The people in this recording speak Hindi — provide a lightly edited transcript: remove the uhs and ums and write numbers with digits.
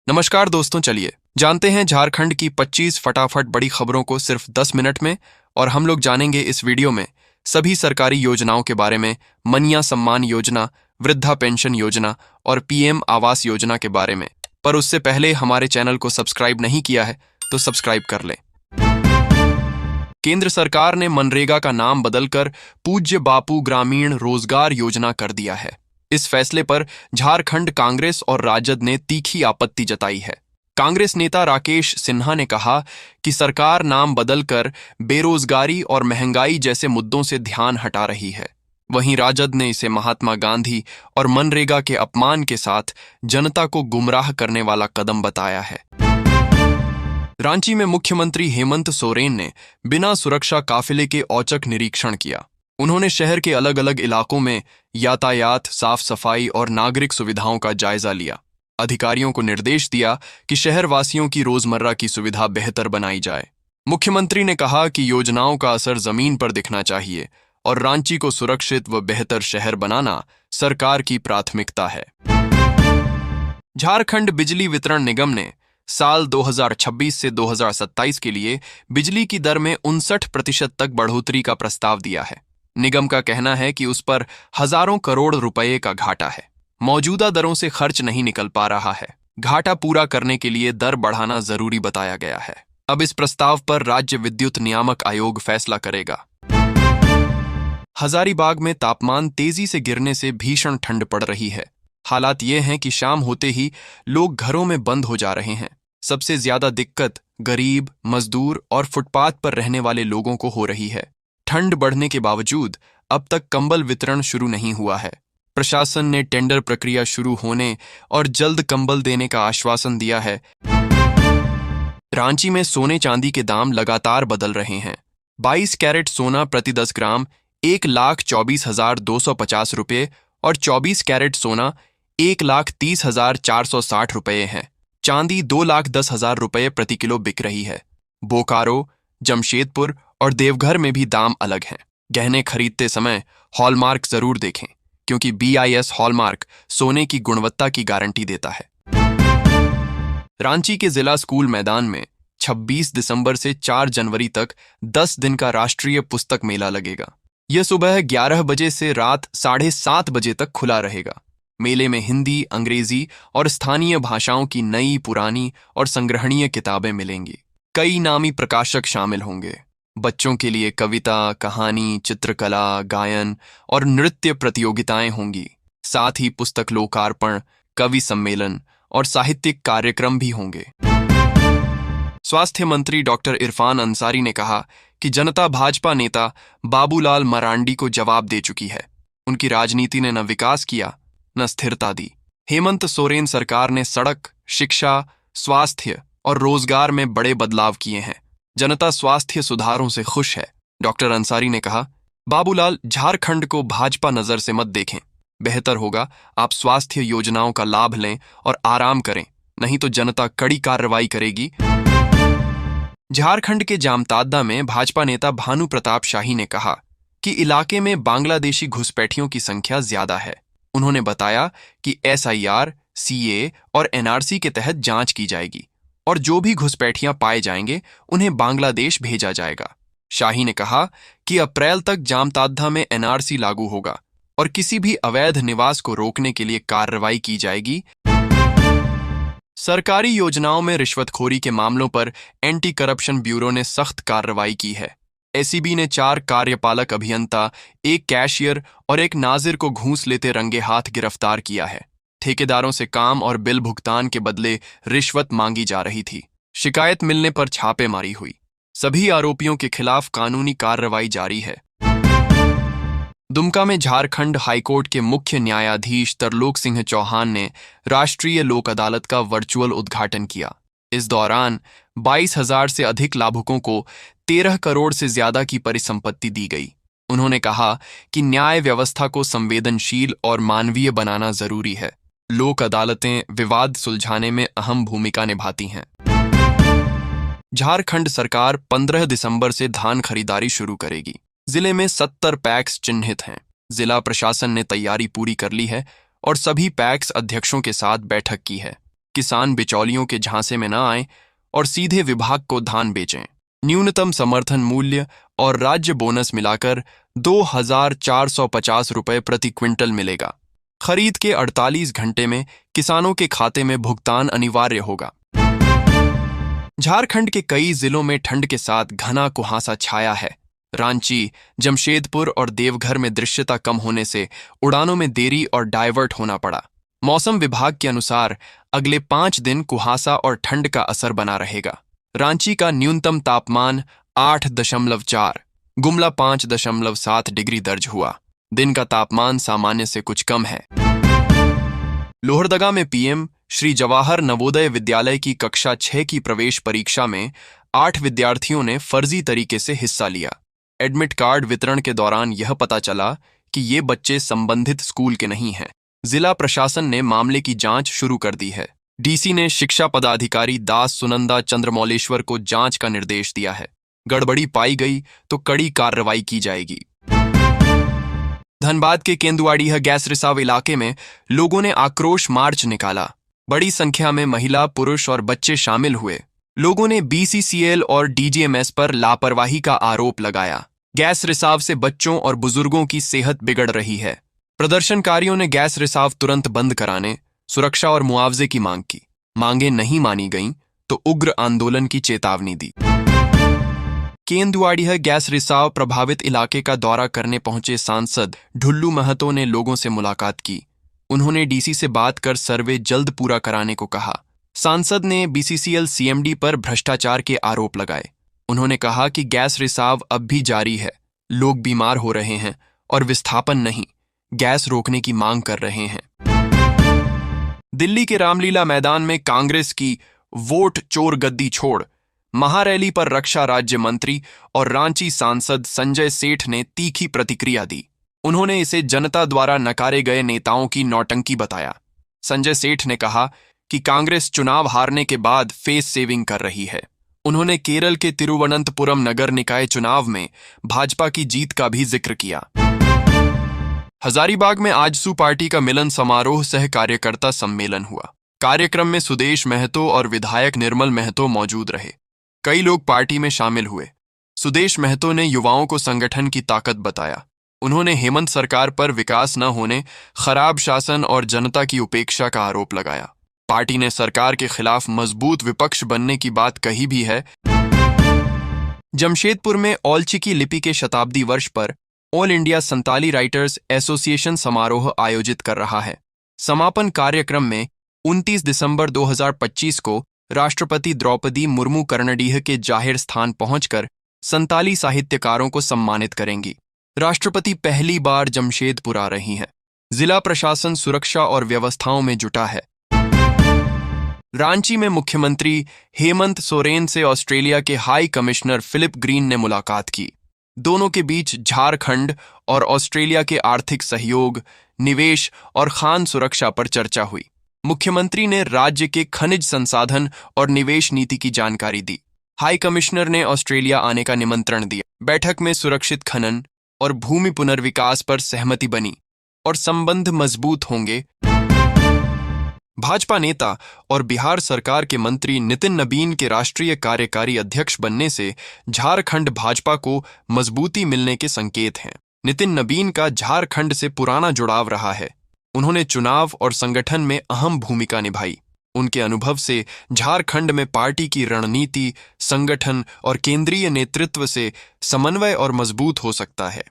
नमस्कार दोस्तों, चलिए जानते हैं झारखंड की 25 फटाफट बड़ी खबरों को सिर्फ 10 मिनट में। और हम लोग जानेंगे इस वीडियो में सभी सरकारी योजनाओं के बारे में, मनिया सम्मान योजना, वृद्धा पेंशन योजना और पीएम आवास योजना के बारे में। पर उससे पहले हमारे चैनल को सब्सक्राइब नहीं किया है तो सब्सक्राइब कर लें। केंद्र सरकार ने मनरेगा का नाम बदलकर पूज्य बापू ग्रामीण रोजगार योजना कर दिया है। इस फैसले पर झारखंड कांग्रेस और राजद ने तीखी आपत्ति जताई है। कांग्रेस नेता राकेश सिन्हा ने कहा कि सरकार नाम बदलकर बेरोजगारी और महंगाई जैसे मुद्दों से ध्यान हटा रही है। वहीं राजद ने इसे महात्मा गांधी और मनरेगा के अपमान के साथ जनता को गुमराह करने वाला कदम बताया है। रांची में मुख्यमंत्री हेमंत सोरेन ने बिना सुरक्षा काफिले के औचक निरीक्षण किया। उन्होंने शहर के अलग अलग इलाकों में यातायात, साफ सफाई और नागरिक सुविधाओं का जायजा लिया। अधिकारियों को निर्देश दिया कि शहरवासियों की रोजमर्रा की सुविधा बेहतर बनाई जाए। मुख्यमंत्री ने कहा कि योजनाओं का असर जमीन पर दिखना चाहिए और रांची को सुरक्षित व बेहतर शहर बनाना सरकार की प्राथमिकता है। झारखंड बिजली वितरण निगम ने साल 2026 से 2027 के लिए बिजली की दर में 59% तक बढ़ोतरी का प्रस्ताव दिया है। निगम का कहना है कि उस पर हजारों करोड़ रुपए का घाटा है। मौजूदा दरों से खर्च नहीं निकल पा रहा है। घाटा पूरा करने के लिए दर बढ़ाना जरूरी बताया गया है। अब इस प्रस्ताव पर राज्य विद्युत नियामक आयोग फैसला करेगा। हजारीबाग में तापमान तेजी से गिरने से भीषण ठंड पड़ रही है। हालात ये हैं कि शाम होते ही लोग घरों में बंद हो जा रहे हैं। सबसे ज्यादा दिक्कत गरीब, मजदूर और फुटपाथ पर रहने वाले लोगों को हो रही है। ठंड बढ़ने के बावजूद अब तक कंबल वितरण शुरू नहीं हुआ है। प्रशासन ने टेंडर प्रक्रिया शुरू होने और जल्द कंबल देने का आश्वासन दिया है। रांची में सोने चांदी के दाम लगातार बदल रहे हैं। 22 कैरेट सोना प्रति 10 ग्राम 1,24,250 रुपये और 24 कैरेट सोना 1,30,460 रुपये है। चांदी 2,10,000 रुपये प्रति किलो बिक रही है। बोकारो, जमशेदपुर और देवघर में भी दाम अलग हैं। गहने खरीदते समय हॉलमार्क जरूर देखें, क्योंकि BIS हॉलमार्क सोने की गुणवत्ता की गारंटी देता है। रांची के जिला स्कूल मैदान में 26 दिसंबर से 4 जनवरी तक 10 दिन का राष्ट्रीय पुस्तक मेला लगेगा। यह सुबह 11 बजे से रात 7:30 बजे तक खुला रहेगा। मेले में हिंदी, अंग्रेजी और स्थानीय भाषाओं की नई, पुरानी और संग्रहणीय किताबें मिलेंगी। कई नामी प्रकाशक शामिल होंगे। बच्चों के लिए कविता, कहानी, चित्रकला, गायन और नृत्य प्रतियोगिताएं होंगी। साथ ही पुस्तक लोकार्पण, कवि सम्मेलन और साहित्यिक कार्यक्रम भी होंगे। स्वास्थ्य मंत्री डॉक्टर इरफान अंसारी ने कहा कि जनता भाजपा नेता बाबूलाल मरांडी को जवाब दे चुकी है। उनकी राजनीति ने न विकास किया, न स्थिरता दी। हेमंत सोरेन सरकार ने सड़क, शिक्षा, स्वास्थ्य और रोजगार में बड़े बदलाव किए हैं। जनता स्वास्थ्य सुधारों से खुश है। डॉक्टर अंसारी ने कहा, बाबूलाल, झारखंड को भाजपा नजर से मत देखें। बेहतर होगा आप स्वास्थ्य योजनाओं का लाभ लें और आराम करें, नहीं तो जनता कड़ी कार्रवाई करेगी। झारखंड के जामताड़ा में भाजपा नेता भानु प्रताप शाही ने कहा कि इलाके में बांग्लादेशी घुसपैठियों की संख्या ज्यादा है। उन्होंने बताया कि SIR, CA और NRC के तहत जांच की जाएगी और जो भी घुसपैठियां पाए जाएंगे उन्हें बांग्लादेश भेजा जाएगा। शाही ने कहा कि अप्रैल तक जामताड़ा में NRC लागू होगा और किसी भी अवैध निवास को रोकने के लिए कार्रवाई की जाएगी। सरकारी योजनाओं में रिश्वतखोरी के मामलों पर एंटी करप्शन ब्यूरो ने सख्त कार्रवाई की है। ACB ने 4 कार्यपालक अभियंता, 1 कैशियर और 1 नाजिर को घूस लेते रंगे हाथ गिरफ्तार किया है। ठेकेदारों से काम और बिल भुगतान के बदले रिश्वत मांगी जा रही थी। शिकायत मिलने पर छापेमारी हुई। सभी आरोपियों के खिलाफ कानूनी कार्रवाई जारी है। दुमका में झारखंड हाईकोर्ट के मुख्य न्यायाधीश तरलोक सिंह चौहान ने राष्ट्रीय लोक अदालत का वर्चुअल उद्घाटन किया। इस दौरान 22,000 से अधिक लाभुकों को 13 करोड़ से ज्यादा की परिसंपत्ति दी गई। उन्होंने कहा कि न्याय व्यवस्था को संवेदनशील और मानवीय बनाना जरूरी है। लोक अदालतें विवाद सुलझाने में अहम भूमिका निभाती हैं। झारखंड सरकार 15 दिसंबर से धान खरीदारी शुरू करेगी। जिले में 70 पैक्स चिन्हित हैं। जिला प्रशासन ने तैयारी पूरी कर ली है और सभी पैक्स अध्यक्षों के साथ बैठक की है। किसान बिचौलियों के झांसे में न आए और सीधे विभाग को धान बेचें। न्यूनतम समर्थन मूल्य और राज्य बोनस मिलाकर 2,450 रुपये प्रति क्विंटल मिलेगा। खरीद के 48 घंटे में किसानों के खाते में भुगतान अनिवार्य होगा। झारखंड के कई जिलों में ठंड के साथ घना कुहासा छाया है। रांची, जमशेदपुर और देवघर में दृश्यता कम होने से उड़ानों में देरी और डायवर्ट होना पड़ा। मौसम विभाग के अनुसार अगले 5 दिन कुहासा और ठंड का असर बना रहेगा। रांची का न्यूनतम तापमान 8.4, गुमला 5.7 डिग्री दर्ज हुआ। दिन का तापमान सामान्य से कुछ कम है। लोहरदगा में पीएम श्री जवाहर नवोदय विद्यालय की कक्षा 6 की प्रवेश परीक्षा में 8 विद्यार्थियों ने फर्जी तरीके से हिस्सा लिया। एडमिट कार्ड वितरण के दौरान यह पता चला कि ये बच्चे संबंधित स्कूल के नहीं हैं। जिला प्रशासन ने मामले की जांच शुरू कर दी है। डीसी ने शिक्षा पदाधिकारी दास सुनंदा चंद्रमौलेश्वर को जांच का निर्देश दिया है। गड़बड़ी पाई गई तो कड़ी कार्रवाई की जाएगी। धनबाद के केंदुआड़ीह गैस रिसाव इलाके में लोगों ने आक्रोश मार्च निकाला। बड़ी संख्या में महिला, पुरुष और बच्चे शामिल हुए। लोगों ने बीसीसीएल और डीजीएमएस पर लापरवाही का आरोप लगाया। गैस रिसाव से बच्चों और बुजुर्गों की सेहत बिगड़ रही है। प्रदर्शनकारियों ने गैस रिसाव तुरंत बंद कराने, सुरक्षा और मुआवजे की मांग की। मांगें नहीं मानी गईं तो उग्र आंदोलन की चेतावनी दी। केंदुआड़ीह गैस रिसाव प्रभावित इलाके का दौरा करने पहुंचे सांसद ढुल्लू महतो ने लोगों से मुलाकात की। उन्होंने डीसी से बात कर सर्वे जल्द पूरा कराने को कहा। सांसद ने बीसीसीएल सीएमडी पर भ्रष्टाचार के आरोप लगाए। उन्होंने कहा कि गैस रिसाव अब भी जारी है, लोग बीमार हो रहे हैं और विस्थापन नहीं, गैस रोकने की मांग कर रहे हैं। दिल्ली के रामलीला मैदान में कांग्रेस की वोट चोर गद्दी छोड़ महारैली पर रक्षा राज्य मंत्री और रांची सांसद संजय सेठ ने तीखी प्रतिक्रिया दी। उन्होंने इसे जनता द्वारा नकारे गए नेताओं की नौटंकी बताया। संजय सेठ ने कहा कि कांग्रेस चुनाव हारने के बाद फेस सेविंग कर रही है। उन्होंने केरल के तिरुवनंतपुरम नगर निकाय चुनाव में भाजपा की जीत का भी जिक्र किया। हजारीबाग में आजसू पार्टी का मिलन समारोह सह कार्यकर्ता सम्मेलन हुआ। कार्यक्रम में सुदेश महतो और विधायक निर्मल महतो मौजूद रहे। कई लोग पार्टी में शामिल हुए। सुदेश महतो ने युवाओं को संगठन की ताकत बताया। उन्होंने हेमंत सरकार पर विकास न होने, खराब शासन और जनता की उपेक्षा का आरोप लगाया। पार्टी ने सरकार के खिलाफ मजबूत विपक्ष बनने की बात कही भी है। जमशेदपुर में औलचिकी लिपि के शताब्दी वर्ष पर all India Santali writers association समारोह आयोजित कर रहा है। समापन कार्यक्रम में 29 दिसंबर 2025 को राष्ट्रपति द्रौपदी मुर्मू कर्णडीह के जाहिर स्थान पहुंचकर संताली साहित्यकारों को सम्मानित करेंगी। राष्ट्रपति पहली बार जमशेदपुर आ रही हैं। जिला प्रशासन सुरक्षा और व्यवस्थाओं में जुटा है। रांची में मुख्यमंत्री हेमंत सोरेन से ऑस्ट्रेलिया के हाई कमिश्नर फिलिप ग्रीन ने मुलाकात की। दोनों के बीच झारखंड और ऑस्ट्रेलिया के आर्थिक सहयोग, निवेश और खान सुरक्षा पर चर्चा हुई। मुख्यमंत्री ने राज्य के खनिज संसाधन और निवेश नीति की जानकारी दी। हाई कमिश्नर ने ऑस्ट्रेलिया आने का निमंत्रण दिया। बैठक में सुरक्षित खनन और भूमि पुनर्विकास पर सहमति बनी और संबंध मजबूत होंगे। भाजपा नेता और बिहार सरकार के मंत्री नितिन नबीन के राष्ट्रीय कार्यकारी अध्यक्ष बनने से झारखंड भाजपा को मजबूती मिलने के संकेत हैं। नितिन नबीन का झारखंड से पुराना जुड़ाव रहा है। उन्होंने चुनाव और संगठन में अहम भूमिका निभाई। उनके अनुभव से झारखंड में पार्टी की रणनीति, संगठन और केंद्रीय नेतृत्व से समन्वय और मजबूत हो सकता है।